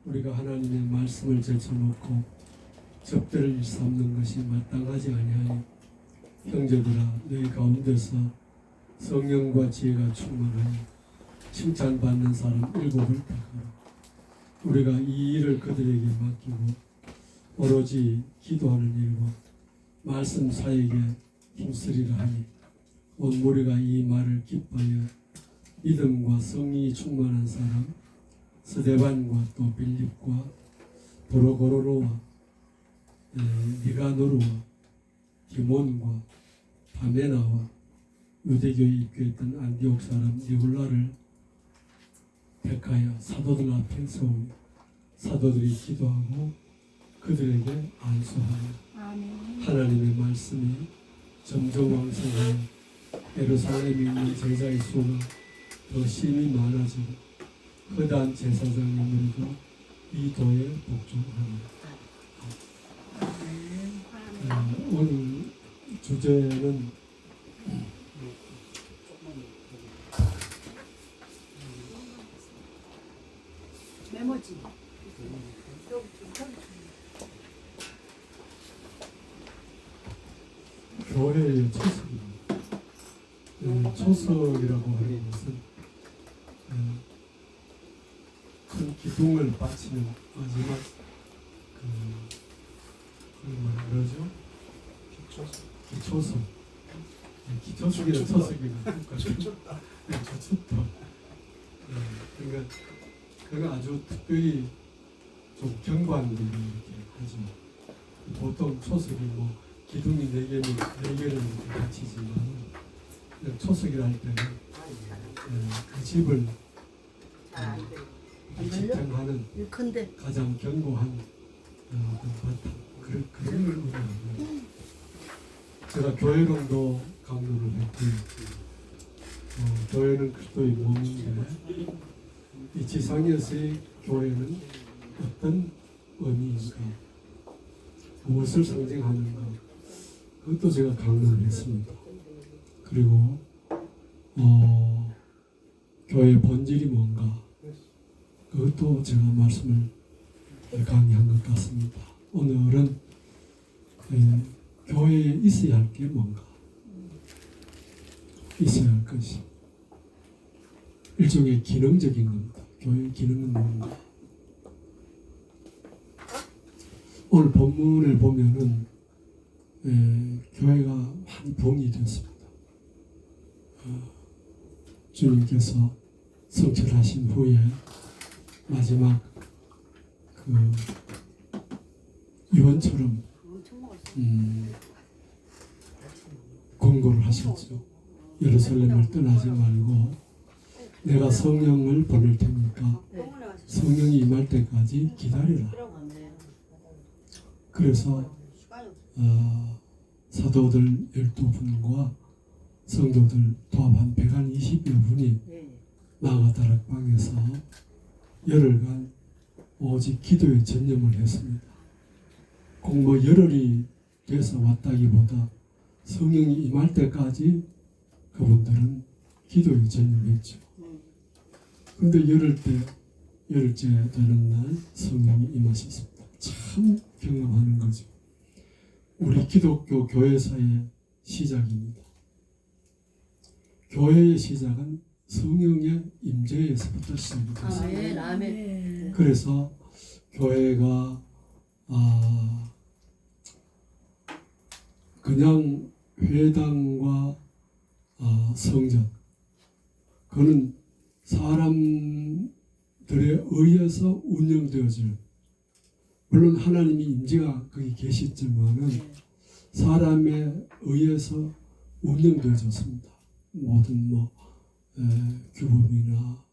우리가 하나님의 말씀을 제쳐놓고 접대를 일삼는 것이 마땅하지 아니하니 형제들아 너희 가운데서 성령과 지혜가 충만하니 칭찬받는 사람 7을 택하라. 우리가 이 일을 그들에게 맡기고 오로지 기도하는 일과 말씀 사역에 힘쓰리라 하니 온 무리가 이 말을 기뻐하여 믿음과 성령이 충만한 사람 스데반과 또 빌립과 도로고로로와 니가노르와 디몬과 바메나와 유대교에 입교했던 안디옥 사람 니골라를 택하여 사도들 앞에 세우니 사도들이 기도하고 그들에게 안수하며 하나님의 말씀이 점점 왕성하여 예루살렘에 있는 제자의 수가 더 심히 많아지고 허다한 제사장님들도 이 도에 복종합니다. 오늘 주제는 메모지. 교회의 초석입니다. 초석이라고 하는 것은 큰 기둥을 바치는 마지막 뭐라 그러죠? 기초석. 기초석이나 초석이나 똑같아요. 기초석. 그러니까 그가 아주 특별히 좀 경관들이 이렇게 하죠. 보통 초석이 뭐 기둥이 4개는 4개를 이렇게 받치지만 초석이라 할 때는 그 집을 지탱하는 가장 견고한 바탕 그런 걸 의미합니다. 제가 교회론도 강조를 했고요. 교회는 그리스도의 몸인데 이 지상에서의 교회는 어떤 의미인가, 무엇을 상징하는가, 그것도 제가 강조를 했습니다. 그리고 교회의 본질이 뭔가, 그것도 제가 말씀을 강의한 것 같습니다. 오늘은 교회에 있어야 할 게 뭔가, 있어야 할 것이 일종의 기능적인 겁니다. 교회의 기능은 뭔가. 오늘 본문을 보면은 교회가 많이 부흥이 되었습니다. 주님께서 성취하신 후에 마지막 유언처럼 권고를 하셨죠. 예루살렘을 떠나지 말고 내가 성령을 보낼 테니까 성령이 임할 때까지 기다리라. 그래서 사도들 12분과 성도들 도합 한 120여 분이 마가다락방에서 열흘간 오직 기도에 전념을 했습니다. 꼭 열흘이 돼서 왔다기보다 성령이 임할 때까지 그분들은 기도에 전념했죠. 그런데 열흘째 되는 날 성령이 임하셨습니다. 참 경험하는 거죠. 우리 기독교 교회사의 시작입니다. 교회의 시작은 성령의 임재에서부터 시작이 됐습니다. 아멘. 그래서 교회가 그냥 회당과 성전, 그거는 사람들에 의해서 운영되어질, 물론 하나님이 임재가 거기 계시지만은 사람에 의해서 운영되어졌습니다. 모든 규범이나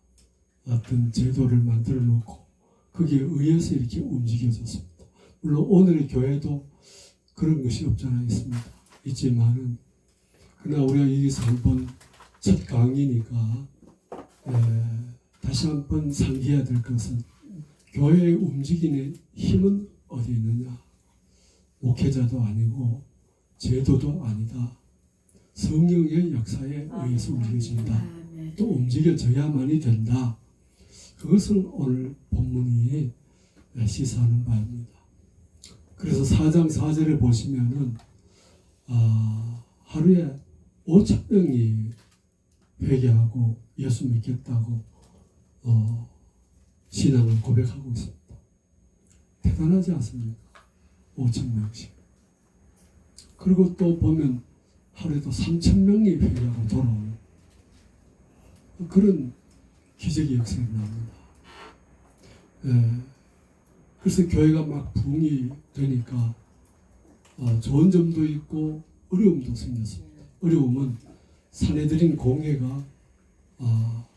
어떤 제도를 만들어 놓고 거기에 의해서 이렇게 움직여졌습니다. 물론 오늘의 교회도 그런 것이 없지 않아 있습니다. 있지만은 그러나 우리가 여기서 한번 첫 강의니까 다시 한번 상기해야 될 것은 교회의 움직이는 힘은 어디 있느냐? 목회자도 아니고 제도도 아니다. 성령의 역사에 의해서 움직여진다. 또 움직여져야만이 된다. 그것을 오늘 본문이 시사하는 바입니다. 그래서 4장 4절에 보시면은 하루에 5,000명이 회개하고 예수 믿겠다고 신앙을 고백하고 있습니다. 대단하지 않습니까? 5,000명씩. 그리고 또 보면 하루에도 3,000명이 회개하고 돌아오는 그런 기적의 역사가 납니다. 그래서 교회가 막 부흥이 되니까 좋은 점도 있고 어려움도 생겼습니다. 어려움은 사내들인 공회가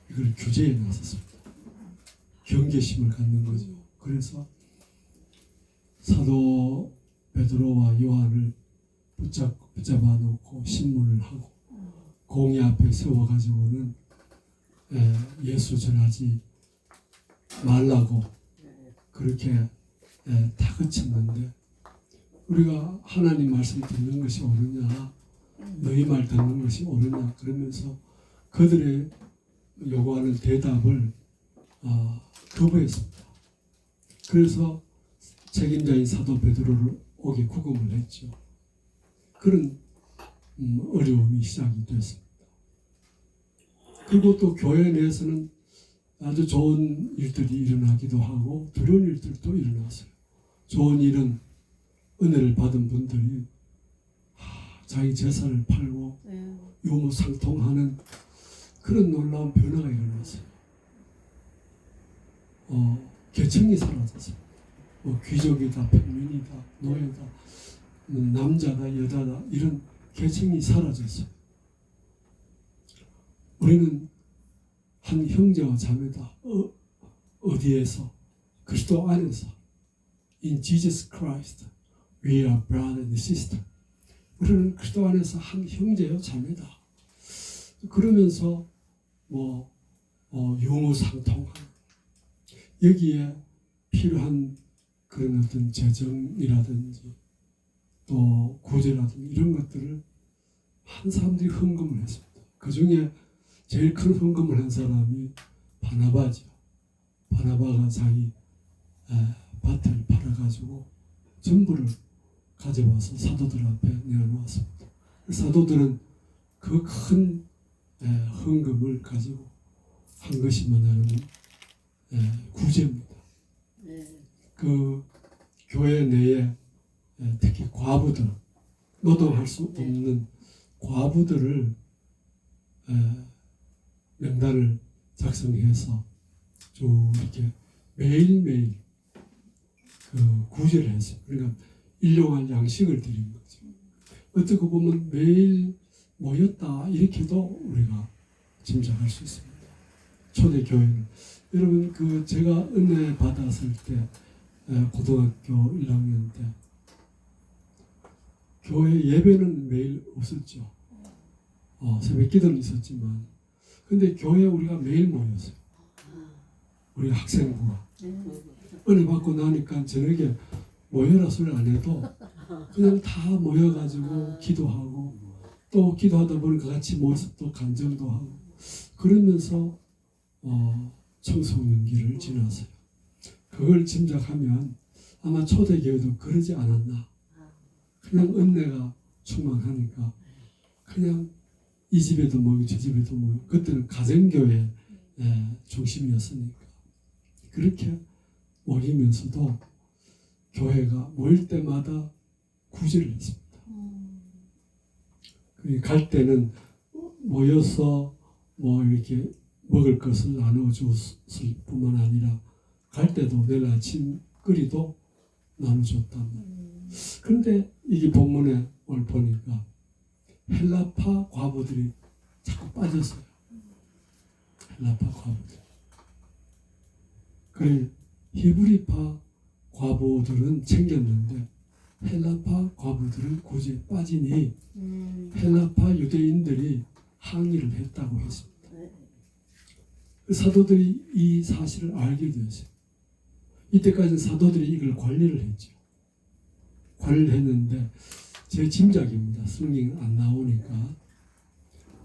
이걸 규제해 나섰습니다. 경계심을 갖는 거죠. 그래서 사도 베드로와 요한을 붙잡아 놓고 신문을 하고 공회 앞에 세워가지고는 예수 전하지 말라고 그렇게 다그쳤는데 우리가 하나님 말씀 듣는 것이 옳으냐 너희 말 듣는 것이 옳으냐 그러면서 그들의 요구하는 대답을 거부했습니다. 그래서 책임자인 사도 베드로를 옥에 구금을 했죠. 그런 어려움이 시작이 됐습니다. 그리고 또 교회 내에서는 아주 좋은 일들이 일어나기도 하고 두려운 일들도 일어났어요. 좋은 일은 은혜를 받은 분들이 자기 재산을 팔고 유무상통하는 그런 놀라운 변화가 일어났어요. 계층이 사라졌어요. 귀족이다, 평민이다, 노예다, 남자다, 여자다 이런 계층이 사라졌어요. 우리는 한 형제와 자매다. 어디에서? 그리스도 안에서. In Jesus Christ, we are brother and sister. 우리는 그리스도 안에서 한 형제요 자매다. 그러면서 유무상통한 여기에 필요한 그런 어떤 재정이라든지 또 구제라든지 이런 것들을 한 사람들이 헌금을 했습니다. 그 중에 제일 큰 헌금을 한 사람이 바나바죠. 바나바가 자기 밭을 팔아가지고 전부를 가져와서 사도들 앞에 내어놓았습니다. 사도들은 그 큰 헌금을 가지고 한 것이 뭐냐면 구제입니다. 그 교회 내에 특히 과부들, 노동할 수 없는 과부들을 명단을 작성해서 쭉 이렇게 매일매일 그 구제를 했어요. 그러니까 일용할 양식을 드린 거죠. 어떻게 보면 매일 모였다 이렇게도 우리가 짐작할 수 있습니다. 초대 교회는 여러분 제가 은혜 받았을 때 고등학교 1학년 때 교회 예배는 매일 없었죠. 새벽 기도는 있었지만 근데 교회에 우리가 매일 모였어요. 우리 학생부가 은혜 받고 나니까 저녁에 모여라 소리 안 해도 그냥 다 모여가지고 기도하고 또 기도하다 보니까 같이 모여서 또 간증도 하고 그러면서 청소년기를 지났어요. 그걸 짐작하면 아마 초대교회도 그러지 않았나. 그냥 은혜가 충만하니까 그냥 이 집에도 모이고 저 집에도 모이고 그때는 가정교회 중심이었으니까 그렇게 모이면서도 교회가 모일 때마다 구제를 했습니다. 갈 때는 모여서 이렇게 먹을 것을 나눠줬을 뿐만 아니라 갈 때도 내일 아침 끓이도 나눠줬답니다. 그런데 이게 본문에 오늘 보니까 헬라파 과부들이 자꾸 빠졌어요. 헬라파 과부들. 그래 히브리파 과부들은 챙겼는데 헬라파 과부들은 굳이 빠지니 헬라파 유대인들이 항의를 했다고 했습니다. 사도들이 이 사실을 알게 되었어요. 이때까지는 사도들이 이걸 관리를 했죠. 관리를 했는데 제 짐작입니다. 성경 안 나오니까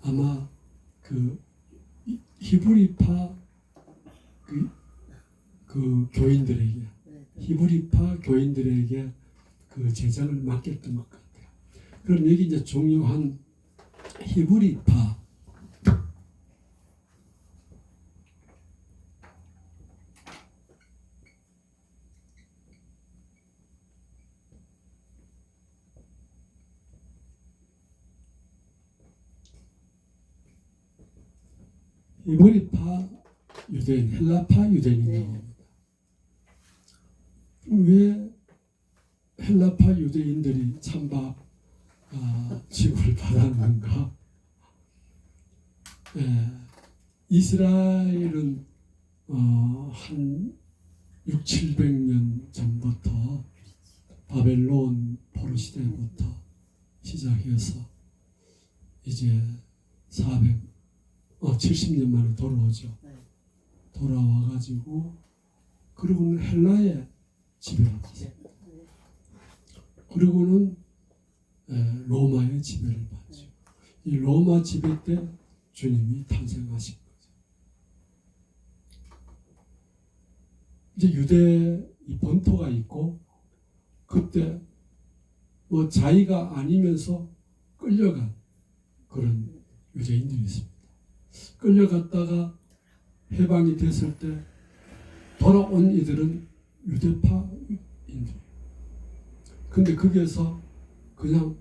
아마 그 히브리파 그 교인들에게 히브리파 교인들에게 그 재정을 맡겼던 것 같아요. 그럼 여기 이제 중요한 히브리파 히브리파 유대인, 헬라파 유대인이 나옵니다. 왜 헬라파 유대인들이 찬밥 지구를 받았는가? 이스라엘은 한 6, 700년 전부터 바벨론 포로 시대부터 시작해서 이제 70년 만에 돌아오죠. 돌아와가지고 그리고는 헬라에 지배를 받았어요. 그리고는 로마의 지배를 받죠. 이 로마 지배 때 주님이 탄생하신 거죠. 이제 유대 이 본토가 있고 그때 뭐 자기가 아니면서 끌려간 그런 유대인들이 있습니다. 끌려갔다가 해방이 됐을 때 돌아온 이들은 유대파인들이에요. 근데 거기에서 그냥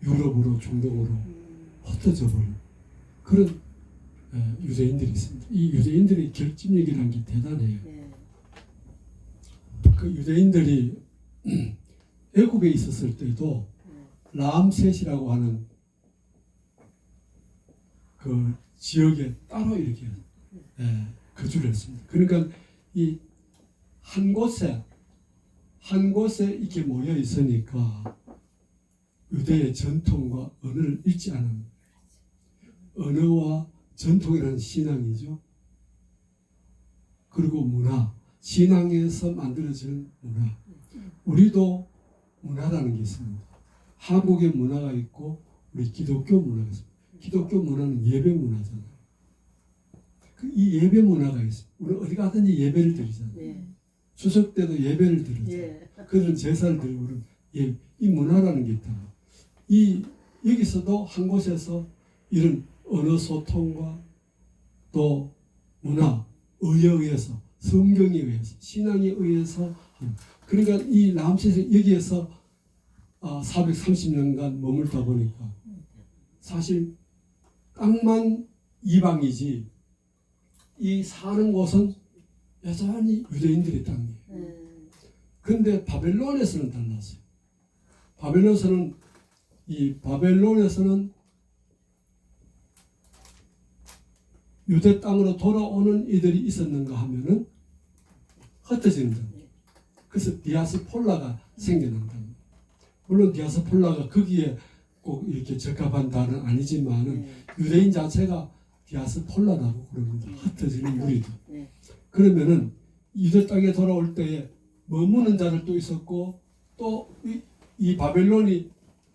유럽으로 중동으로 흩어져 버린 그런 유대인들이 있습니다. 이 유대인들의 결집력이라는 게 대단해요. 그 유대인들이 애굽에 있었을 때도 람셋이라고 하는 그 지역에 따로 이렇게 거주를 했습니다. 그러니까 이 한 곳에 이렇게 모여 있으니까 유대의 전통과 언어를 잃지 않은 언어와 전통이라는 신앙이죠. 그리고 문화, 신앙에서 만들어지는 문화. 우리도 문화라는 게 있습니다. 한국의 문화가 있고 우리 기독교 문화가 있습니다. 기독교 문화는 예배 문화잖아요. 이 예배 문화가 있어요. 우리 어디 가든지 예배를 드리잖아요. 추석 때도 예배를 드리잖아요. 그들은 제사를 드리고 이 문화라는 게 있다. 여기서도 한 곳에서 이런 언어 소통과 또 문화, 의에 의해서, 성경에 의해서, 신앙에 의해서 그러니까 이 람셋이 여기에서 430년간 머물다 보니까 사실 땅만 이방이지 이 사는 곳은 여전히 유대인들의 땅이에요. 그런데 바벨론에서는 달랐어요. 바벨론에서는 유대 땅으로 돌아오는 이들이 있었는가 하면은 흩어지는 겁니다. 그래서 디아스폴라가 생겨난다. 물론 디아스폴라가 거기에 꼭 이렇게 적합한 단어는 아니지만은 유대인 자체가 디아스폴라라고 그럽니다. 흩어지는 무리들. 그러면은 유대 땅에 돌아올 때에 머무는 자들 또 있었고 또 이 바벨론이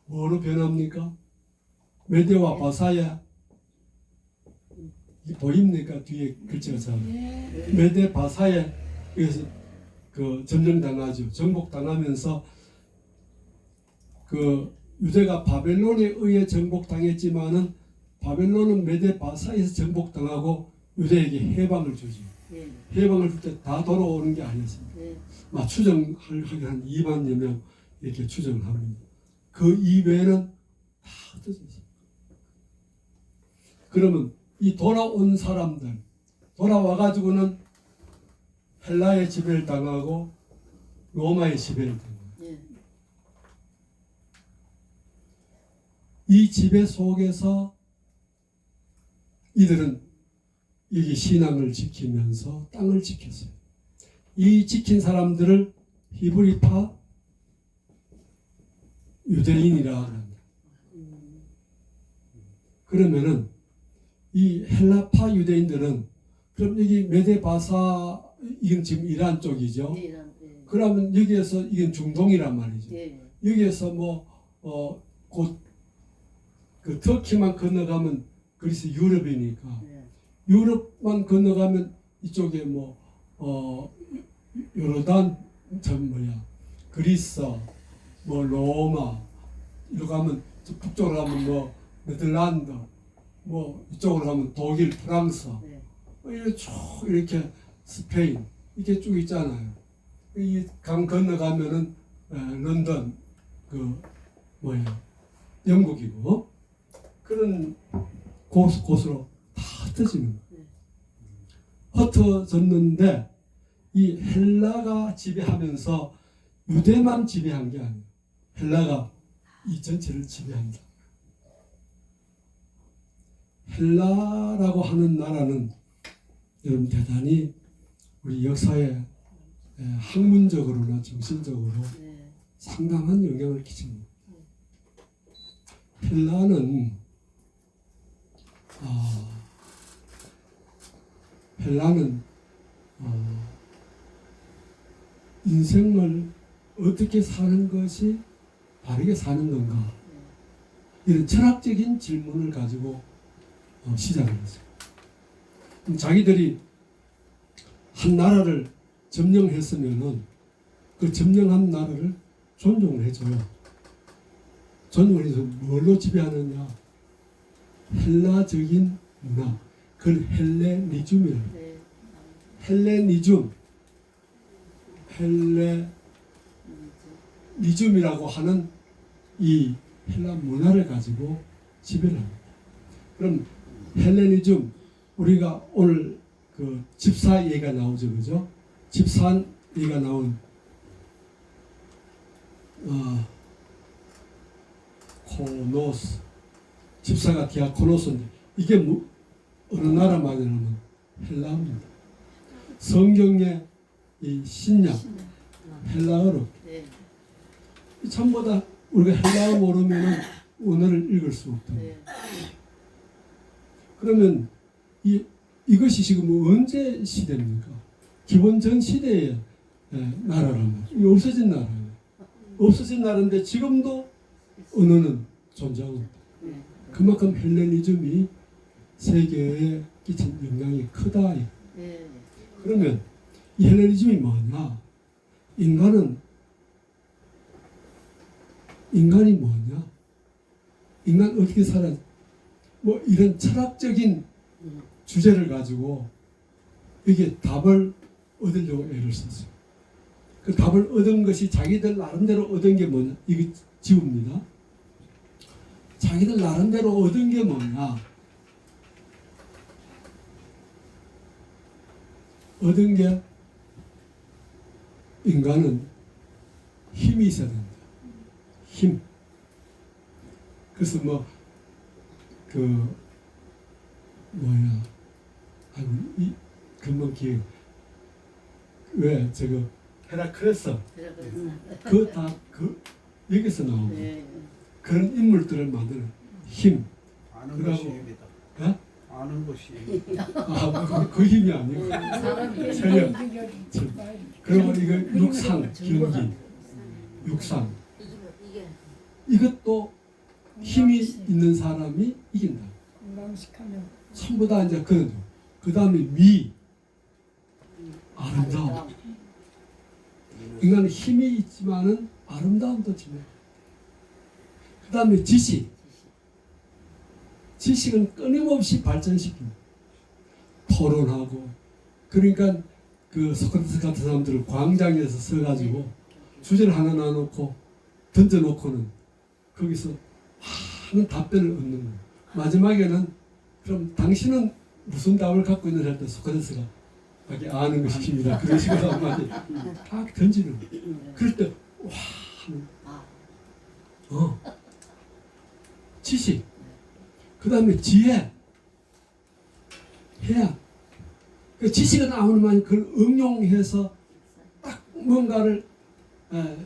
뭐로 변합니까? 메대와 바사야 보입니까? 뒤에 글자가 잘 메대 바사야 여기서 그 점령당하죠. 정복당하면서 그 유대가 바벨론에 의해 정복당했지만은 바벨론은 메대 바사에서 정복당하고 유대에게 해방을 주죠. 해방을 줄 때 다 돌아오는 게 아니었습니다. 추정하기 한 2만여 명 이렇게 추정합니다. 그 이외에는 다 흩어졌어요. 그러면 이 돌아온 사람들 돌아와가지고는 헬라의 지배를 당하고 로마의 지배를 당하고 이 지배 속에서 이들은 여기 신앙을 지키면서 땅을 지켰어요. 이 지킨 사람들을 히브리파 유대인이라 합니다. 그러면은 이 헬라파 유대인들은 그럼 여기 메데바사 이건 지금 이란 쪽이죠. 그러면 여기에서 이건 중동이란 말이죠. 여기에서 곧 그 터키만 건너가면 그리스 유럽이니까 유럽만 건너가면 이쪽에 요르단 그리스, 뭐 로마 이렇게 가면 북쪽으로 가면 뭐 네덜란드, 뭐 이쪽으로 가면 독일, 프랑스, 네. 이렇게 쭉 이렇게 스페인 이렇게 쭉 있잖아요. 이 강 건너가면은 런던 영국이고 그런 곳으로 다 흩어지는 거예요. 흩어졌는데 이 헬라가 지배하면서 유대만 지배한 게 아니에요. 헬라가 이 전체를 지배한다. 헬라라고 하는 나라는 여러분 대단히 우리 역사에 학문적으로나 정신적으로 네. 상당한 영향을 끼칩니다. 헬라는 인생을 어떻게 사는 것이 바르게 사는 건가 이런 철학적인 질문을 가지고 시작을 했어요. 자기들이 한 나라를 점령했으면은 그 점령한 나라를 존중을 해줘요. 존중을 해서 뭘로 지배하느냐? 헬라적인 문화, 그걸 헬레니즘이라고. 네. 헬레니즘이라고 하는 이 헬라 문화를 가지고 지배를 합니다. 그럼 헬레니즘 우리가 오늘 그 집사 얘기가 나오죠, 그죠? 집사 얘기가 나온 코노스 집사가 디아코노스인데 이게 어느 나라 말이냐면 헬라어입니다. 성경의 이 신약 헬라어로 네. 전부 다 우리가 헬라어 모르면 언어를 읽을 수 없다. 네. 그러면 이것이 지금 언제 시대입니까? 기원 전 시대의 나라란 말이죠. 이게 없어진 나라예요. 없어진 나라인데 지금도 언어는 존재하고 있다. 네. 그만큼 헬레니즘이 세계에 끼친 영향이 크다. 네. 그러면 이 헬레니즘이 뭐냐? 인간이 뭐냐? 인간 어떻게 살아? 뭐 이런 철학적인 주제를 가지고 이게 답을 얻으려고 애를 썼어요. 그 답을 얻은 것이 자기들 나름대로 얻은 게 뭐냐? 이게 지우입니다. 자기들 나름대로 얻은 게 뭐냐? 얻은 게 인간은 힘이 있어야 된다. 힘. 그래서 금방 기억. 왜 저거 헤라클레스 여기서 나오고 네. 그런 인물들을 만드는 힘. 아는 그러고- 것이 힘이다. 예? 아는 것이 힘이다. 그 힘이 아니고 사람이 체력. 그리고 이거 육상 경기, 육상 이것도 힘이 있는 사람이 이긴다. 건강식하면 전부 다 이제 그런. 그 다음에 미, 아름다움. 인간은 힘이 있지만은 아름다움도 지내. 그 다음에 지식. 지식은 끊임없이 발전시킵니다. 토론하고. 그러니까 그 소크라테스 같은 사람들을 광장에서 서가지고 주제를 하나 놔놓고 던져놓고는 거기서 많은 답변을 얻는 거예요. 마지막에는 그럼 당신은 무슨 답을 갖고 있는지 할 때 소크라테스가 자기 아는 것이 힘이다. 그런 식으로 한마디 딱 던지는 거예요. 그럴 때 와 하는 지식 그 다음에 지혜 해야 그 지식은 아무리만 그걸 응용해서 딱 뭔가를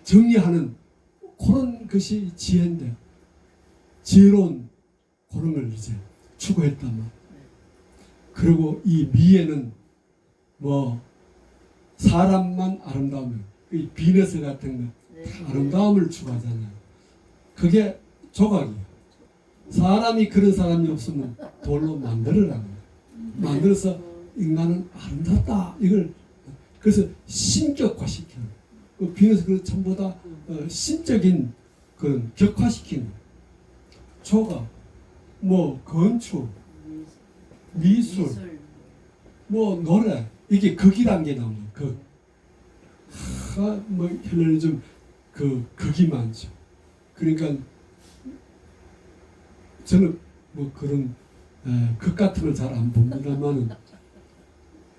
정리하는 그런 것이 지혜인데 지혜로운 그런 걸 이제 추구했단 말이에요. 그리고 이 미에는 뭐 사람만 아름다우면 이 비너스 같은 거 아름다움을 추구하잖아요. 그게 조각이에요. 사람이 그런 사람이 없으면 돌로 만들어라는 거예요. 만들어서 인간은 아름답다. 이걸 그래서 신격화시켜요. 비너스 그 전부 다 신적인 그런 격화시킨 조각, 뭐 건축, 미술, 뭐 노래 이게 극이란 게 나오는 극. 뭐 헬레니즘 그 극이 많죠. 그러니까 저는 뭐 그런 극 같은 걸 잘 안 봅니다만은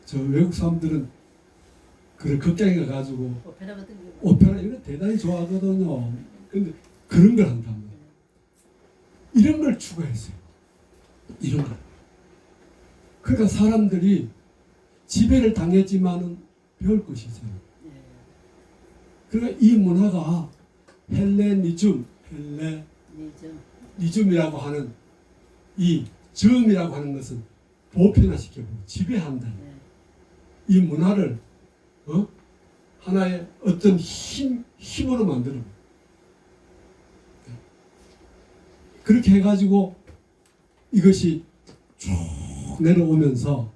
저 외국 사람들은 그런 극장에 가가지고 오페라 같은 거. 오페라 이런 거 대단히 좋아하거든요. 근데 그런 걸 한단 말이에요. 이런 걸 추구했어요. 이런 걸. 그러니까 사람들이 지배를 당했지만은 배울 것이 있어요. 그러니까 이 문화가 헬레니즘이라고 하는 이 점이라고 하는 것은 보편화시켜보고 지배한다. 이 문화를 하나의 어떤 힘으로 만들어. 그렇게 해가지고 이것이 쭉 내려오면서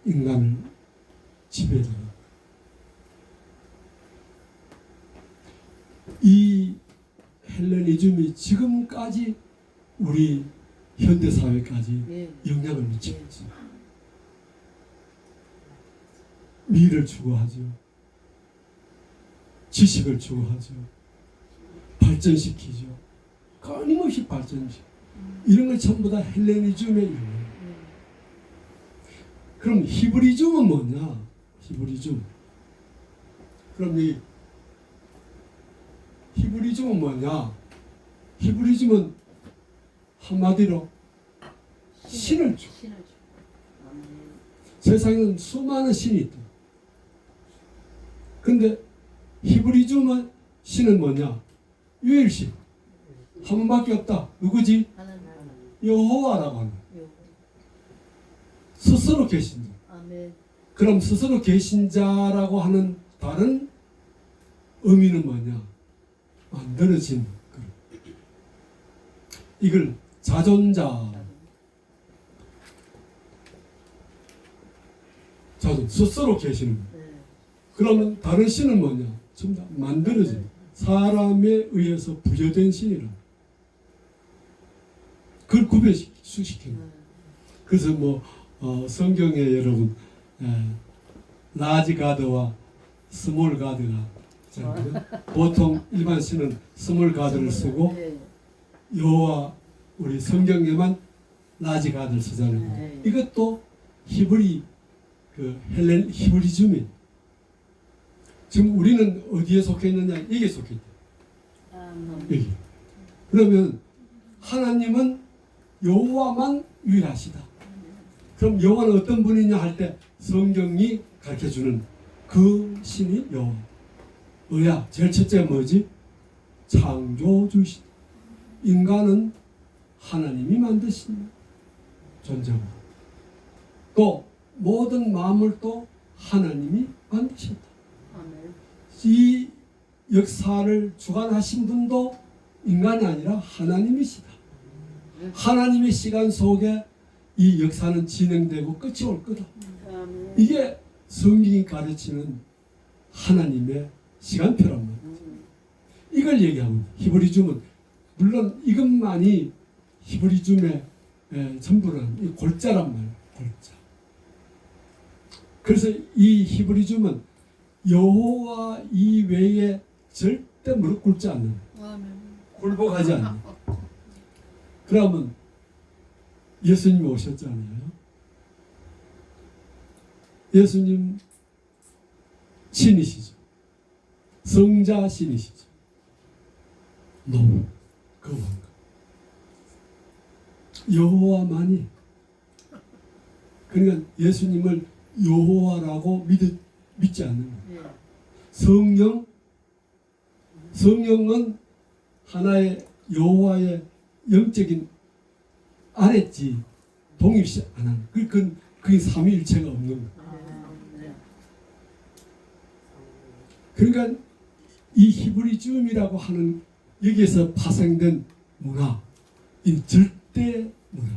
인간을 지배해요. 이 헬레니즘이 지금까지 우리 현대 사회까지 영향을 미치고 있습니다. 미를 추구하죠. 지식을 추구하죠. 발전시키죠. 끊임없이 발전시키죠. 이런 걸 전부 다 헬레니즘의 영향. 그럼 히브리즘은 뭐냐? 히브리즘. 그럼 이 히브리즘은 뭐냐? 히브리즘은 한마디로 신을 주. 세상에는 수많은 신이 있다. 근데 히브리즘은 신은 뭐냐? 유일신. 한 분밖에 없다. 누구지? 여호와라고 하는. 스스로 계신 자. 그럼 스스로 계신 자라고 하는 다른 의미는 뭐냐? 만들어진 것. 이걸 자존자. 자존, 스스로 계시는 것. 그러면 다른 신은 뭐냐? 전부 다 만들어진 사람에 의해서 부여된 신이라. 그걸 구별시키는 거예요. 그래서 뭐 성경에 여러분 라지 가드와 스몰 가드가 있잖아요. 보통 일반 신은 스몰 가드를 쓰고 여호와 우리 성경에만 라지 가드를 쓰잖아요. 이것도 히브리 히브리즘이 지금 우리는 어디에 속해 있느냐? 이게 속해 있다. 여기. 그러면 하나님은 여호와만 유일하시다. 그럼 여호와는 어떤 분이냐 할 때 성경이 가르쳐주는 그 신이 여호와. 뭐야? 제일 첫째 뭐지? 창조주시다. 인간은 하나님이 만드신 존재고 또 모든 만물도 하나님이 만드셨다. 이 역사를 주관하신 분도 인간이 아니라 하나님이시다. 하나님의 시간 속에 이 역사는 진행되고 끝이 올 거다. 이게 성경이 가르치는 하나님의 시간표란 말이죠. 이걸 얘기하고 히브리즘은 물론 이것만이 히브리즘의 전부는 이 골자란 말이에요. 골자. 그래서 이 히브리즘은 여호와 이외에 절대 무릎 꿇지 않는, 굴복하지 않는. 그러면 예수님이 오셨잖아요. 예수님 신이시죠. 성자 신이시죠. 너무 그 왕가. 여호와만이. 그러니까 예수님을 여호와라고 믿지 않는 거예요. 성령은 하나의 여호와의 영적인 아래지 독립시 안 하는. 그게 삼위일체가 없는 거예요. 그러니까 이 히브리즘이라고 하는 여기에서 파생된 문화, 이 절대 문화,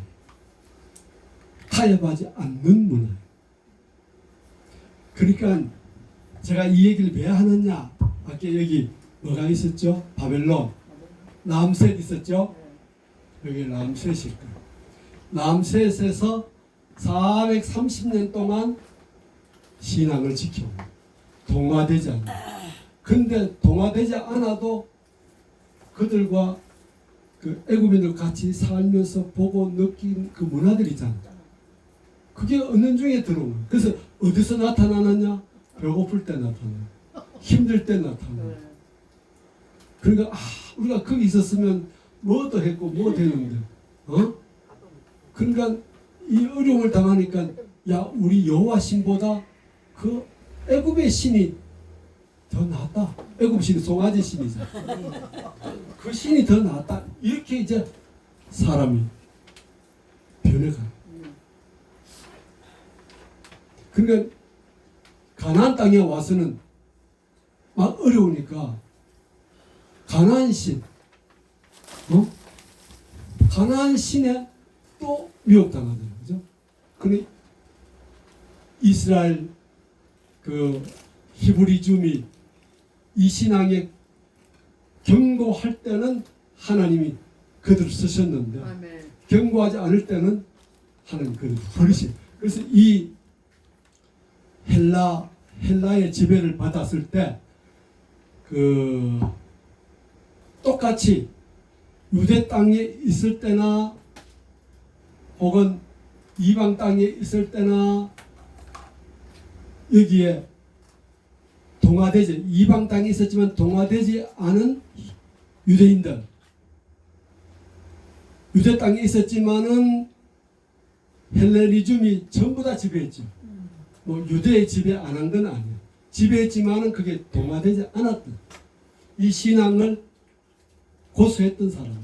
타협하지 않는 문화. 그러니까 제가 이 얘기를 왜 하느냐? 아까 여기 뭐가 있었죠? 바벨론, 람셋 있었죠? 여기 람셋일 거예요. 람셋에서 430년 동안 신앙을 지켜 동화되지 않아. 근데 동화되지 않아도 그들과 그 애굽인들 같이 살면서 보고 느낀 그 문화들 있잖아. 그게 은연 중에 들어온 거야. 그래서 어디서 나타나느냐? 배고플 때 나타나. 힘들 때 나타나. 그러니까 우리가 거기 있었으면 뭐도 했고 뭐 되는데, 그러니까 이 어려움을 당하니까 야 우리 여호와 신보다 그 애굽의 신이 더 낫다. 애굽 신이 송아지 신이잖아. 그 신이 더 낫다. 이렇게 이제 사람이 변해가. 그러니까 가나안 땅에 와서는 막 어려우니까 가나안 신, 가나안 신에 또 미혹당하더라고요. 그죠? 그래 이스라엘 그 히브리즘이 이 신앙에 경고할 때는 하나님이 그들을 쓰셨는데 경고하지 않을 때는 하나님 그들을 버리시. 그래서 이 헬라의 지배를 받았을 때 그 똑같이 유대 땅에 있을 때나 혹은 이방 땅에 있을 때나 여기에 동화되지 이방 땅에 있었지만 동화되지 않은 유대인들 유대 땅에 있었지만은 헬레니즘이 전부 다 지배했죠. 뭐 유대의 지배 안 한 건 아니에요. 지배했지만은 그게 동화되지 않았던 이 신앙을 고수했던 사람.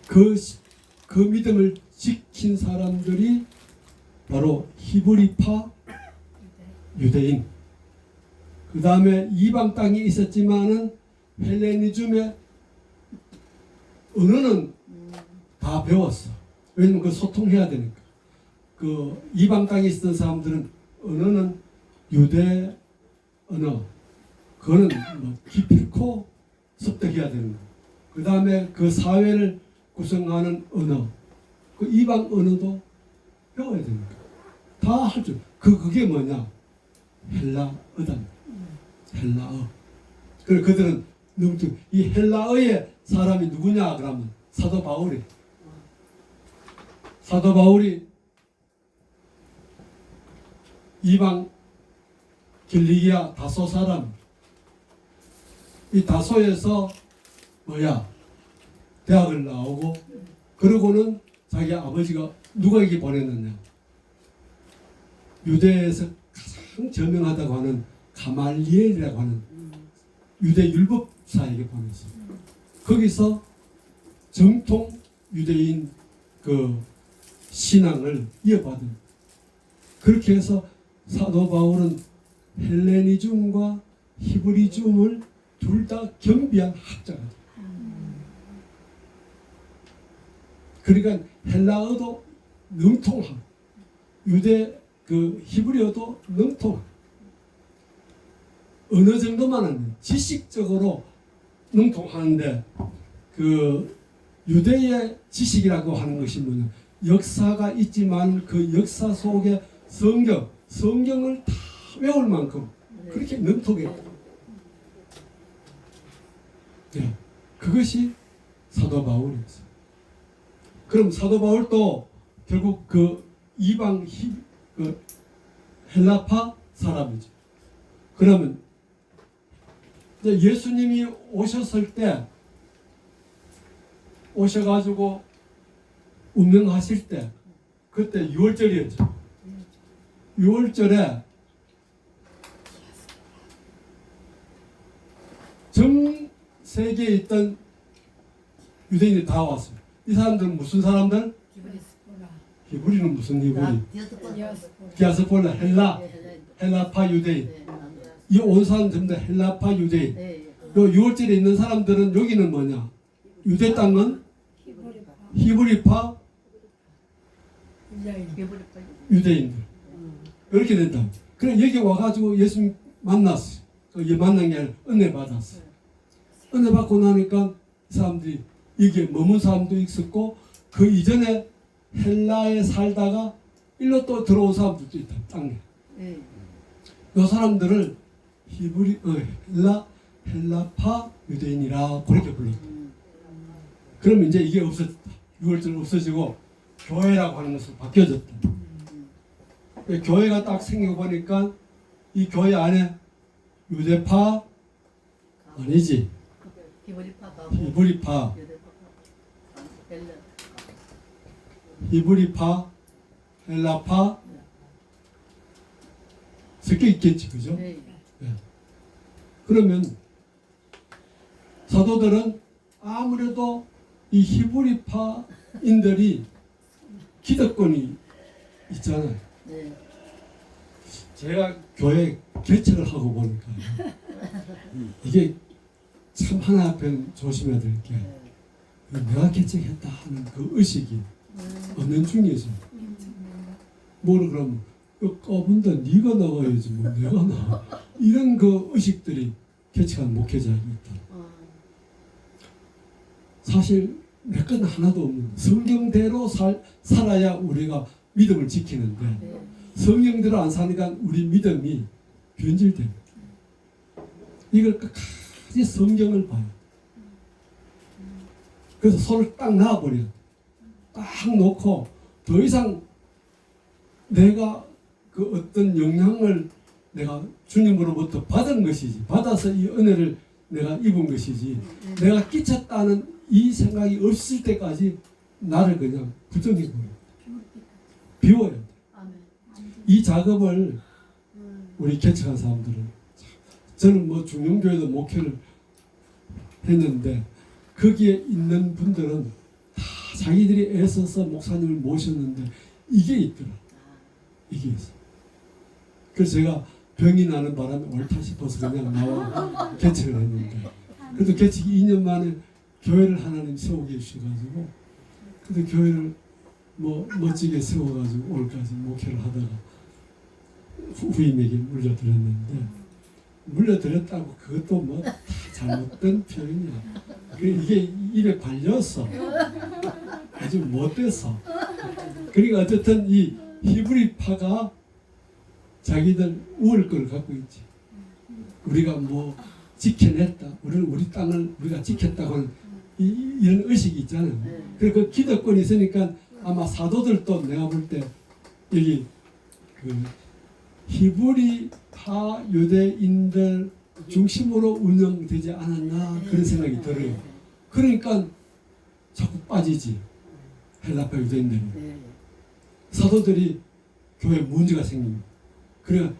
그 믿음을 지킨 사람들이 바로 히브리파 유대인. 그 다음에 이방 땅에 있었지만은 헬레니즘의 언어는 다 배웠어. 왜냐면 그 소통해야 되니까. 그 이방 땅에 있었던 사람들은 언어는 유대 언어. 그거는 뭐 기필코 습득해야 되는 거. 그 다음에 그 사회를 구성하는 언어. 그 이방 언어도 배워야 되니까. 다 할 줄. 그게 뭐냐? 헬라어다. 헬라어. 그래 그들은 이 헬라어의 사람이 누구냐 그러면 사도 바울이. 사도 바울이 이방 길리기아 다소 사람. 이 다소에서 대학을 나오고 그러고는 자기 아버지가 누구에게 보냈느냐? 유대에서 가장 저명하다고 하는 가말리엘이라고 하는 유대 율법사에게 보냈어요. 거기서 정통 유대인 그 신앙을 이어받은. 그렇게 해서 사도 바울은 헬레니즘과 히브리즘을 둘 다 겸비한 학자가 돼요. 그러니까 헬라어도 능통하고 유대 그 히브리어도 능통하고 어느 정도만은 지식적으로 능통하는데 그 유대의 지식이라고 하는 것이 뭐냐? 역사가 있지만 그 역사 속에 성경을 다 외울 만큼 그렇게 능통했고, 그것이 사도 바울이었어요. 그럼 사도 바울도 결국 그 이방 그 헬라파 사람이죠. 그러면 예수님이 오셨을 때 오셔가지고 운명하실 때 그때 6월절이었죠. 6월절에 전 세계에 있던 유대인이 다 왔어요. 이 사람들은 무슨 사람들? 히브리는 무슨 히브리? 디아스폴라 헬라파 유대인. 이 온 사람 전부 다 헬라파 유대인. 요 6월절에 있는 사람들은 여기는 뭐냐? 유대 땅은 히브리파 유대인들. 이렇게 된다. 그래 여기 와가지고 예수님 만났어요. 만난 게 아니라 은혜 받았어요. 은혜 받고 나니까 사람들이 여기에 머문 사람도 있었고 그 이전에 헬라에 살다가 일로 또 들어온 사람들도 있다. 땅에. 네. 이 사람들을 헬라파 유대인이라 그렇게 불렀다. 그러면 이제 이게 없어졌다. 6월절 없어지고 교회라고 하는 것으로 바뀌어졌다. 교회가 딱 생기고 보니까 이 교회 안에 유대파 아니지 히브리파 히브리파 헬라파 섞여 있겠지, 그죠? 네. 네. 그러면 사도들은 아무래도 이 히브리파인들이 기득권이 있잖아요. 네. 제가 교회 개척을 하고 보니까 이게 참 하나 앞에 조심해야 될 게 내가 개척했다 하는 그 의식이 없는 중이죠. 뭐를 그러면 꺼본다 네가 나와야지 뭐 내가 나와 이런 그 의식들이 개척한 목회자에게 있다. 사실 내 건 하나도 없는 성경대로 살아야 우리가 믿음을 지키는데 성경대로 안 사니까 우리 믿음이 변질됩니다. 이걸 끝까지 성경을 봐요. 그래서 손을 딱 놔버려요. 딱 놓고 더 이상 내가 그 어떤 영향을 내가 주님으로부터 받은 것이지 받아서 이 은혜를 내가 입은 것이지 내가 끼쳤다는 이 생각이 없을 때까지 나를 그냥 부정해버려요. 비워요. 이 작업을 우리 개척한 사람들은 저는 뭐 중용교회도 목회를 했는데 거기에 있는 분들은 다 자기들이 애써서 목사님을 모셨는데 이게 있더라. 이게 있어. 그래서 제가 병이 나는 바람에 옳다 싶어서 그냥 나와 개척을 했는데 그래도 개척이 2년 만에 교회를 하나님 세우게 해주셔가지고 그래도 교회를 뭐 멋지게 세워가지고 오늘까지 목회를 하다가 후임에게 물려드렸는데 물려드렸다고 그것도 뭐 다 잘못된 표현이야. 이게 입에 발렸어. 아주 못돼서. 그러니까 어쨌든 이 히브리파가 자기들 우월 걸 갖고 있지. 우리가 뭐 지켜냈다. 우리 땅을 우리가 지켰다고 하는 이런 의식이 있잖아요. 그리고 그 기득권이 있으니까 아마 사도들도 내가 볼 때 여기 그 히브리파 유대인들 중심으로 운영되지 않았나 그런 생각이 들어요. 그러니까 자꾸 빠지지. 헬라파 유대인들이. 사도들이 교회에 문제가 생깁니다. 그래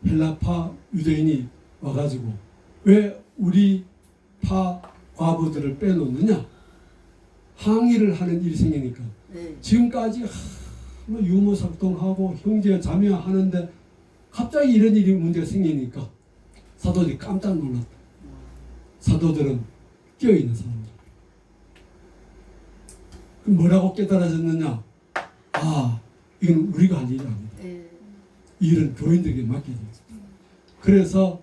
헬라파 유대인이 와가지고 왜 우리 파 과부들을 빼놓느냐 항의를 하는 일이 생기니까 지금까지 뭐 유무삭동하고 형제와 자매와 하는데 갑자기 이런 일이 문제가 생기니까 사도들이 깜짝 놀랐다. 사도들은 깨어있는 사람들. 그럼 뭐라고 깨달아졌느냐? 아, 이건 우리가 할 일이 아니다. 이 일은 교인들에게 맡기자. 그래서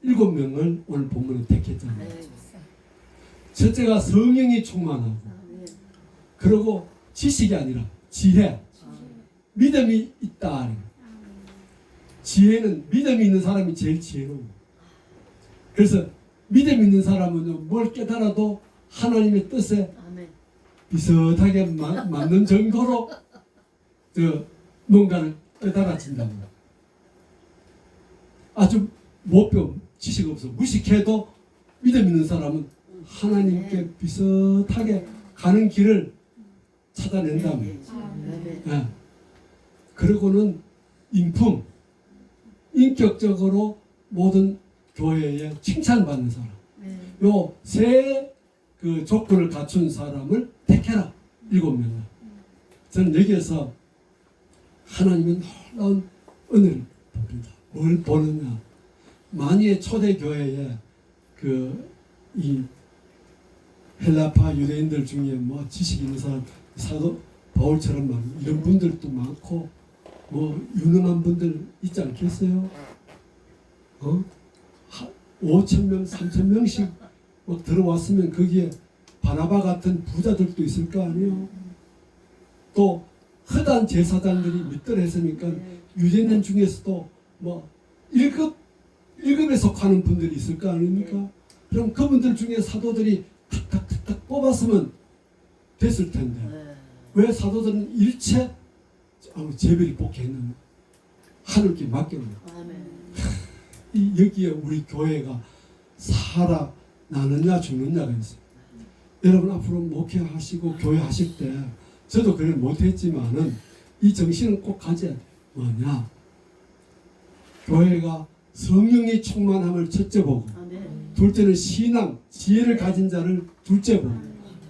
7명을 오늘 본문에 택했잖아요. 첫째가 성령이 충만하고 그리고 지식이 아니라 지혜, 믿음이 있다. 지혜는 믿음이 있는 사람이 제일 지혜로워. 그래서 믿음 있는 사람은 뭘 깨달아도 하나님의 뜻에 비슷하게 맞는 정도로 뭔가를 깨달아진다는 거야. 아주 못 배운 지식 없어 무식해도 믿음 있는 사람은 하나님께 비슷하게 가는 길을 찾아낸다면 네. 그리고는 인품 인격적으로 모든 교회에 칭찬받는 사람 요 세 그 조건을 갖춘 사람을 택해라 7명을 저는 여기에서 하나님의 놀라운 은혜를 봅니다. 뭘 보느냐 만일 초대교회에 이 헬라파 유대인들 중에 뭐 지식 있는 사람 사도 바울처럼 이런 분들도 많고 뭐 유능한 분들 있지 않겠어요? 5,000명, 3,000명씩 막 들어왔으면 거기에 바나바 같은 부자들도 있을 거 아니에요. 또 허단 제사장들이 몇들 했으니까 유대인 중에서도 뭐 1급에 속하는 분들이 있을 거 아닙니까? 그럼 그분들 중에 사도들이 탁탁탁탁 뽑았으면 됐을 텐데 왜 사도들은 일체 제별이 뽑혔느냐? 하늘께 맡겨놓은 여기에 우리 교회가 살아나느냐 죽느냐가 있어요. 여러분 앞으로 목회하시고 교회 하실 때 저도 그걸 못했지만은 이 정신은 꼭 가져야 돼요. 뭐냐? 교회가 성령의 충만함을 첫째 보고 둘째는 신앙, 지혜를 가진 자를 둘째 보고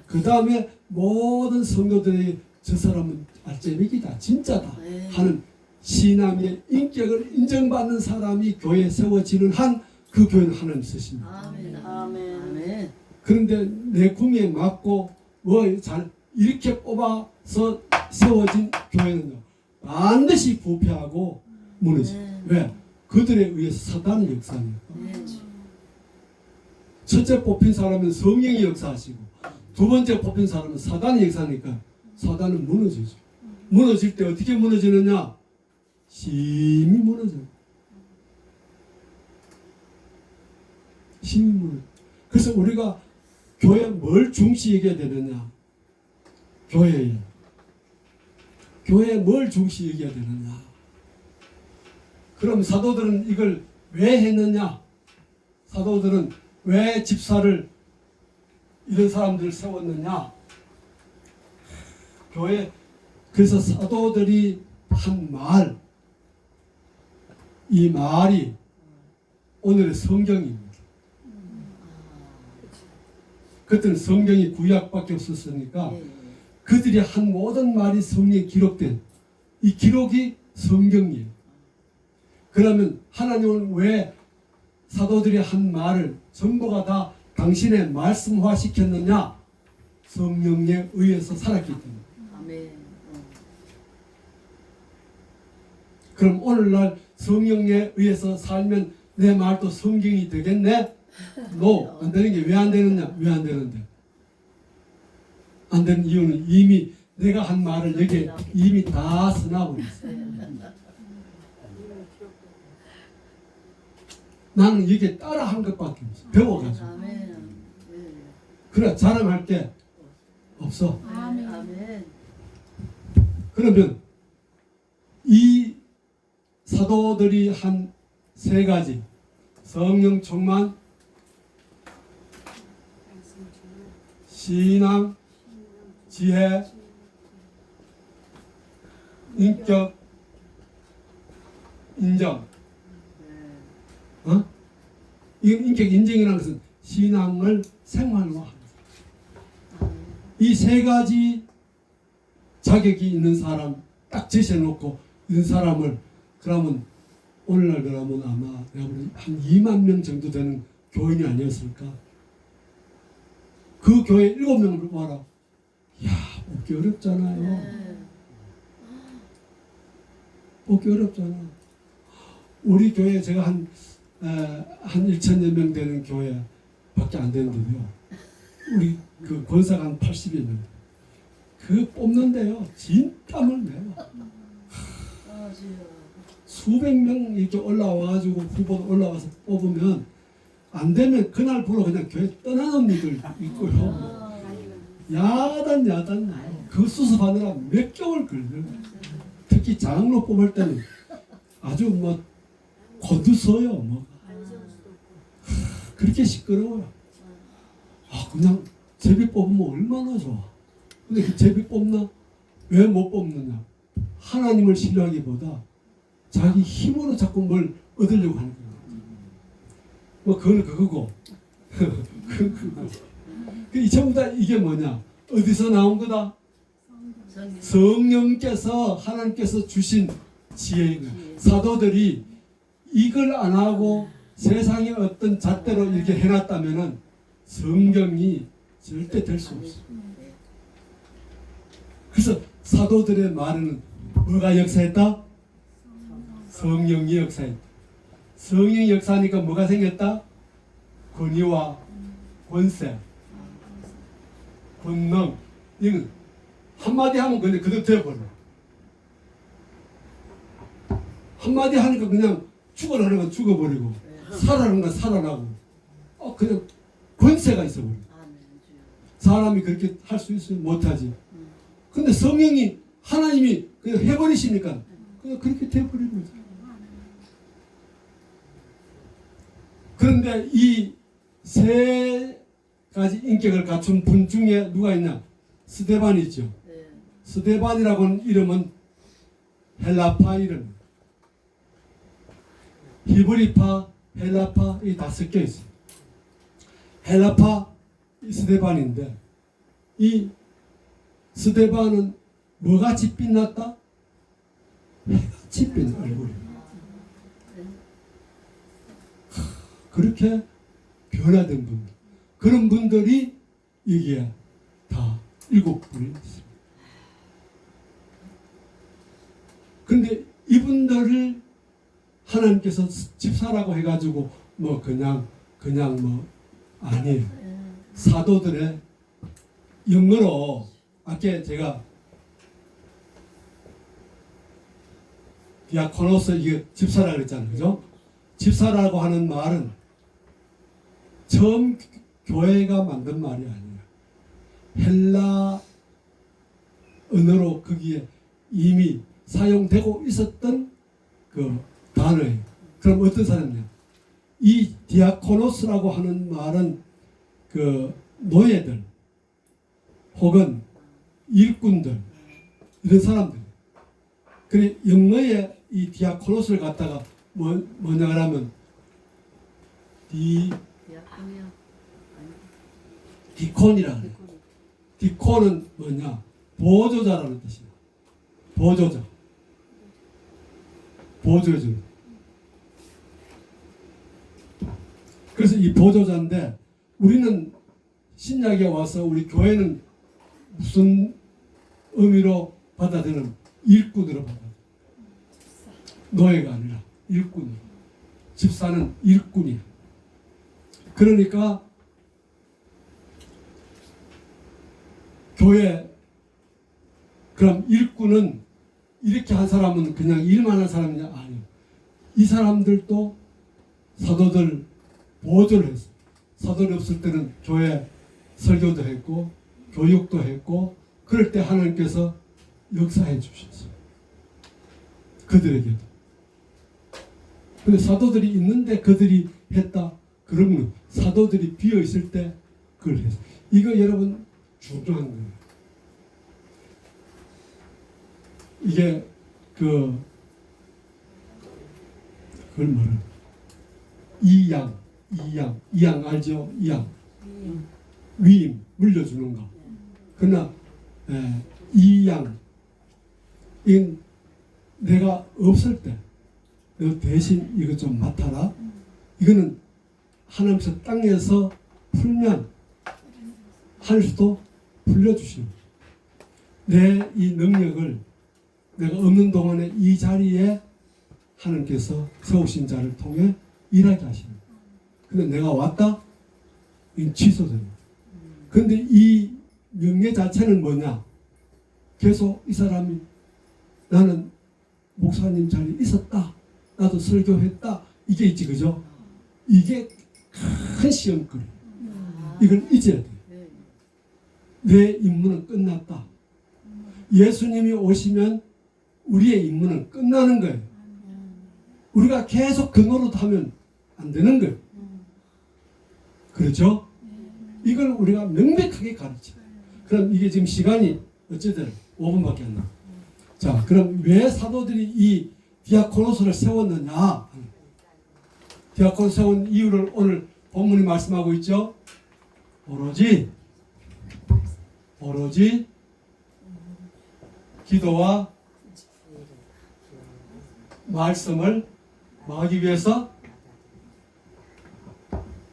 그 다음에 모든 성도들이 저 사람은 알짜배기다 진짜다 하는 신앙의 인격을 인정받는 사람이 교회에 세워지는 한 그 교회는 하나님 쓰십니다. 아멘. 그런데 내 구미에 맞고 뭐 잘 이렇게 뽑아서 세워진 교회는요 반드시 부패하고 무너져요. 왜? 그들에 의해서 사단의 역사니까. 첫째 뽑힌 사람은 성령이 역사하시고 두 번째 뽑힌 사람은 사단의 역사니까 사단은 무너지죠. 무너질 때 어떻게 무너지느냐? 심히 무너져요. 심히 무너져요. 그래서 우리가 교회에 뭘 중시 여겨야 되느냐? 교회에 뭘 중시 여겨야 되느냐? 그럼 사도들은 이걸 왜 했느냐? 사도들은 왜 집사를 이런 사람들을 세웠느냐? 교회 그래서 사도들이 한 말, 이 말이 오늘의 성경입니다. 그때는 성경이 구약밖에 없었으니까 그들이 한 모든 말이 성경에 기록된 이 기록이 성경이에요. 그러면 하나님은 왜 사도들이 한 말을 전부가 다 당신의 말씀화 시켰느냐? 성령에 의해서 살았기 때문에. 그럼 오늘날 성령에 의해서 살면 내 말도 성경이 되겠네? No, 안 되는 게 왜 안 되느냐? 왜 안 되는데? 안 되는 이유는 이미 내가 한 말을 여기에 이미 다 써놔버렸어요. 나는 이게 따라한 것밖에 없어. 배워가지고. 그래 자랑할 게 없어. 그러면 이 사도들이 한 세 가지 성령 충만, 신앙, 지혜, 인격, 인정. 이 인격 인정이라는 것은 신앙을 생활화합니다. 이 세 가지 자격이 있는 사람 딱 제시해놓고 있는 사람을 그러면 오늘날 그러면 아마 내가 보는 한 2만 명 정도 되는 교인이 아니었을까? 그 교회 7명을 와라. 야, 뽑기 어렵잖아요. 뽑기 어렵잖아. 우리 교회 제가 한 1,000여 명 되는 교회 밖에 안 되는데요. 우리 그 권사가 한 80여 명. 그 뽑는데요. 진땀을 내요. 수백 명 이렇게 올라와가지고 후보 올라와서 뽑으면 안 되면 그날부로 그냥 교회 떠나는 분들 있고요. 야단 그 수습하느라 몇 개월 걸려요. 특히 장로 뽑을 때는 아주 뭐 거두서요. 뭐 그렇게 시끄러워요. 그냥 제비 뽑으면 얼마나 좋아. 근데 그 제비 뽑나? 왜 못 뽑느냐? 하나님을 신뢰하기보다 자기 힘으로 자꾸 뭘 얻으려고 하는 거예요. 뭐 그거는 그거고 이 전부 다 이게 뭐냐? 어디서 나온 거다? 성령께서 하나님께서 주신 지혜인 거예요. 사도들이 이걸 안 하고 세상의 어떤 잣대로 이렇게 해놨다면은 성경이 절대 될 수 없어요. 그래서 사도들의 말은 뭐가 역사했다? 성령의 역사입니다. 성령의 역사니까 뭐가 생겼다? 권위와 권세, 권능. 이건 한마디 하면 근데 그대로 되어버려. 한마디 하니까 그냥 죽어라는 건 죽어버리고 살아라는 건 살아나고 그냥 권세가 있어버려. 사람이 그렇게 할 수 있으면 못하지. 근데 성령이 하나님이 그냥 해버리시니까 그냥 그렇게 되어버리는 거죠. 그런데 이 세 가지 인격을 갖춘 분 중에 누가 있냐? 스데반이죠. 스데반이라고는 이름은 헬라파 이름. 히브리파, 헬라파 이 다 섞여 있어요. 헬라파 스데반인데 이 스데반은 뭐같이 빛났다? 해같이 빛난 얼굴이에요. 그렇게 변화된 분들, 그런 분들이 여기에 다 7분이 있습니다. 그런데 이분들을 하나님께서 집사라고 해가지고 뭐 그냥 뭐 아니에요. 사도들의 영어로 아까 제가 디아코노스 이게 집사라 그랬잖아요, 그죠? 집사라고 하는 말은 처음 교회가 만든 말이 아니에요. 헬라 언어로 거기에 이미 사용되고 있었던 그 단어예요. 그럼 어떤 사람이냐? 이 디아코노스라고 하는 말은 그 노예들 혹은 일꾼들 이런 사람들. 그래 영어에 이 디아코노스를 갖다가 뭐냐 하면 디콘이라 그래요. 디콘은 뭐냐? 보조자라는 뜻이에요. 보조자. 보조자. 그래서 이 보조자인데 우리는 신약에 와서 우리 교회는 무슨 의미로 받아들이는 일꾼으로 받아들여요. 노예가 아니라 일꾼으로. 집사는 일꾼이야. 그러니까 교회 그럼 일꾼은 이렇게 한 사람은 그냥 일만 한 사람이냐? 아니요. 이 사람들도 사도들 보조를 했어요. 사도들 없을 때는 교회 설교도 했고 교육도 했고 그럴 때 하나님께서 역사해 주셨어요. 그들에게도. 근데 사도들이 있는데 그들이 했다. 그러면 사도들이 비어 있을 때 그걸 했어요. 이거 여러분 중요한 거예요. 이게 그걸 뭐라? 이양 알죠? 이양 위임 물려주는 거. 그러나 이양 인 내가 없을 때 너 대신 이거 좀 맡아라. 이거는 하나님께서 땅에서 풀면 하늘에서도 풀려주시는 내 이 능력을 내가 없는 동안에 이 자리에 하나님께서 세우신 자를 통해 일하게 하시는. 근데 내가 왔다? 이건 취소됩니다. 근데 이 명예 자체는 뭐냐? 계속 이 사람이 나는 목사님 자리에 있었다. 나도 설교했다. 이게 있지, 그죠? 이게 큰 시험거리. 이걸 잊어야 돼. 내 임무는 끝났다. 예수님이 오시면 우리의 임무는 끝나는 거예요. 우리가 계속 그 노릇하면 안 되는 거예요. 그렇죠? 이걸 우리가 명백하게 가르쳐요. 그럼 이게 지금 시간이 어쨌든 5분밖에 안 나. 자, 그럼 왜 사도들이 이 디아코노스를 세웠느냐? 디아코노스 세운 이유를 오늘 본문이 말씀하고 있죠. 오로지 기도와 말씀을 하기 위해서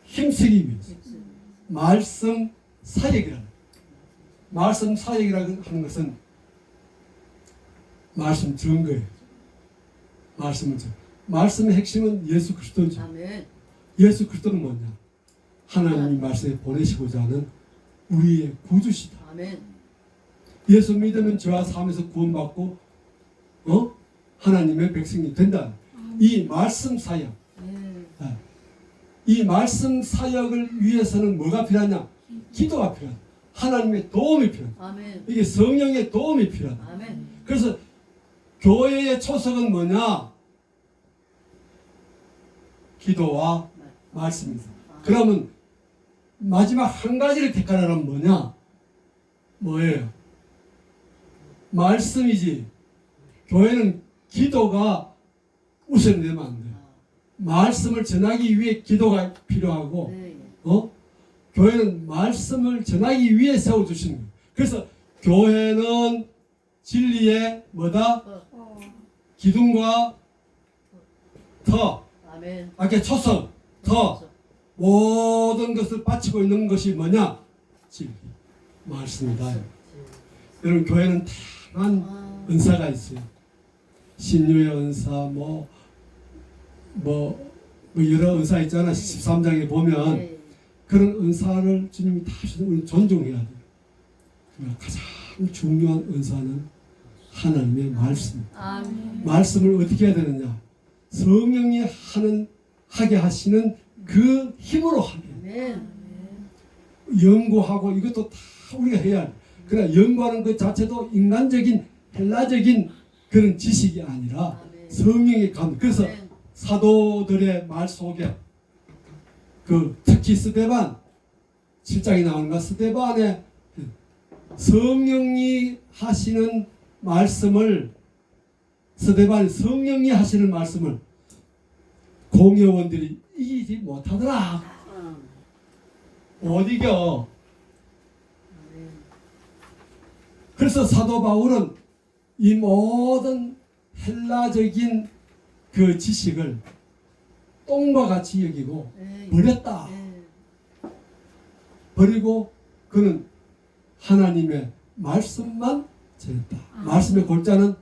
힘쓰기 위해서 말씀 사역이라는 말씀 사역이라고 하는 것은 말씀 들은 거예요. 말씀을 전. 말씀의 핵심은 예수 그리스도죠. 아멘. 예수 그리스도는 뭐냐? 하나님이 말씀에 보내시고자 하는 우리의 구주시다. 아멘. 예수 믿으면 죄와 사함에서 구원받고 하나님의 백성이 된다. 이 말씀 사역, 네. 이 말씀 사역을 위해서는 뭐가 필요하냐? 기도가 필요하다. 하나님의 도움이 필요하다. 아멘. 이게 성령의 도움이 필요하다. 아멘. 그래서 교회의 초석은 뭐냐? 기도와 말씀입니다. 그러면 마지막 한 가지를 택하라면 뭐냐? 뭐예요? 말씀이지. 교회는 기도가 우선되면 안 돼요. 말씀을 전하기 위해 기도가 필요하고, 네. 교회는 말씀을 전하기 위해 세워주시는 거예요. 그래서 교회는 진리의 뭐다? 기둥과 터, 아멘. 아까 초석, 터, 모든 것을 바치고 있는 것이 뭐냐? 진리, 말씀이다. 여러분, 교회는 다양한 은사가 있어요. 신유의 은사, 여러 은사 있잖아. 13장에 보면 네. 그런 은사를 주님이 다 주시는 우리 존중해야 돼요. 그러나 가장 중요한 은사는 하나님의 말씀. 아멘. 말씀을 어떻게 해야 되느냐? 성령이 하게 하시는 그 힘으로 하게. 아멘. 연구하고 이것도 다 우리가 해야 돼. 그러나 연구하는 것 자체도 인간적인 헬라적인 그런 지식이 아니라 아멘. 성령의 감. 그래서 아멘. 사도들의 말 속에 특히 스데반 7장에 나오는가 스데반의 성령이 하시는 말씀을 스데반이 성령이 하시는 말씀을 공회원들이 이기지 못하더라. 못 이겨. 그래서 사도 바울은 이 모든 헬라적인 그 지식을 똥과 같이 여기고 네. 버렸다. 네. 버리고 그는 하나님의 말씀만 전했다. 말씀의 골자는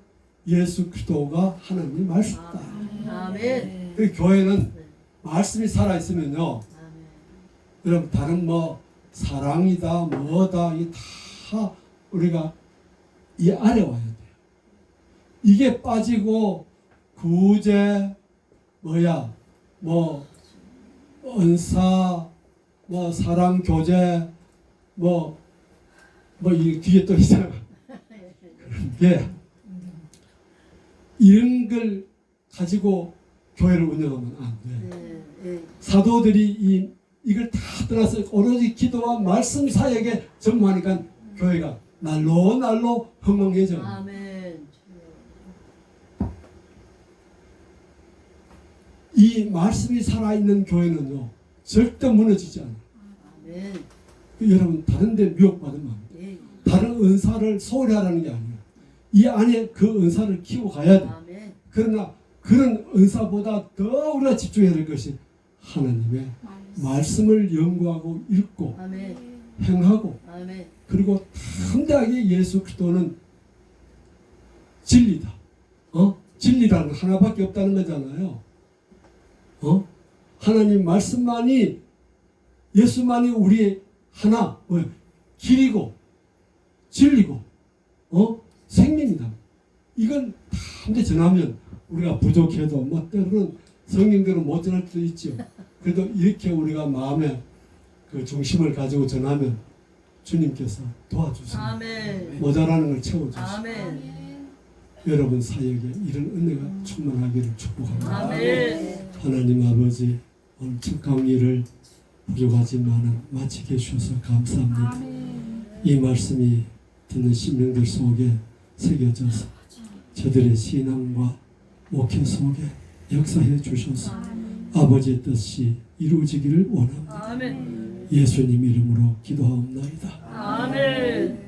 예수 그리스도가 하나님의 말씀이다. 아멘. 그 교회는 말씀이 살아있으면요, 아멘. 여러분 다른 사랑이다 뭐다 이 다 우리가 이 아래 와야 돼요. 이게 빠지고 구제 은사 사랑 교제 이 뒤에 또 있잖아. 예. 이런 걸 가지고 교회를 운영하면 안 돼. 네. 네. 사도들이 이걸 다 떠나서 오로지 기도와 말씀 사역에 전무하니까 교회가 날로 흥망해져. 아멘. 이 말씀이 살아있는 교회는요 절대 무너지지 않아요. 아멘. 여러분 다른 데 미혹받으면 안 돼요. 네. 다른 은사를 소홀히 하라는 게 아니에요. 이 안에 그 은사를 키워 가야 돼요. 아멘. 그러나 그런 은사보다 더 우리가 집중해야 될 것이 하나님의 말씀을 연구하고 읽고 아멘. 행하고 아멘. 그리고 담대하게 예수 그리스도는 진리다. 진리라는 하나밖에 없다는 거잖아요. 하나님 말씀만이 예수만이 우리의 길이고 진리고 생명이다. 이건 담대 전하면 우리가 부족해도 때로는 성경대로 못 전할 수도 있죠. 그래도 이렇게 우리가 마음에 그 중심을 가지고 전하면 주님께서 도와주세요. 아멘. 모자라는 걸 채워주시고 아멘. 여러분 사역에 이런 은혜가 충만하기를 축복합니다. 아멘. 하나님 아버지 오늘 첫 강의를 부족하지만 마치게 해주셔서 감사합니다. 이 말씀이 듣는 심령들 속에 새겨져서 저들의 신앙과 목회 속에 역사해 주셔서 아버지의 뜻이 이루어지기를 원합니다. 아멘. 예수님 이름으로 기도하옵나이다. 아멘.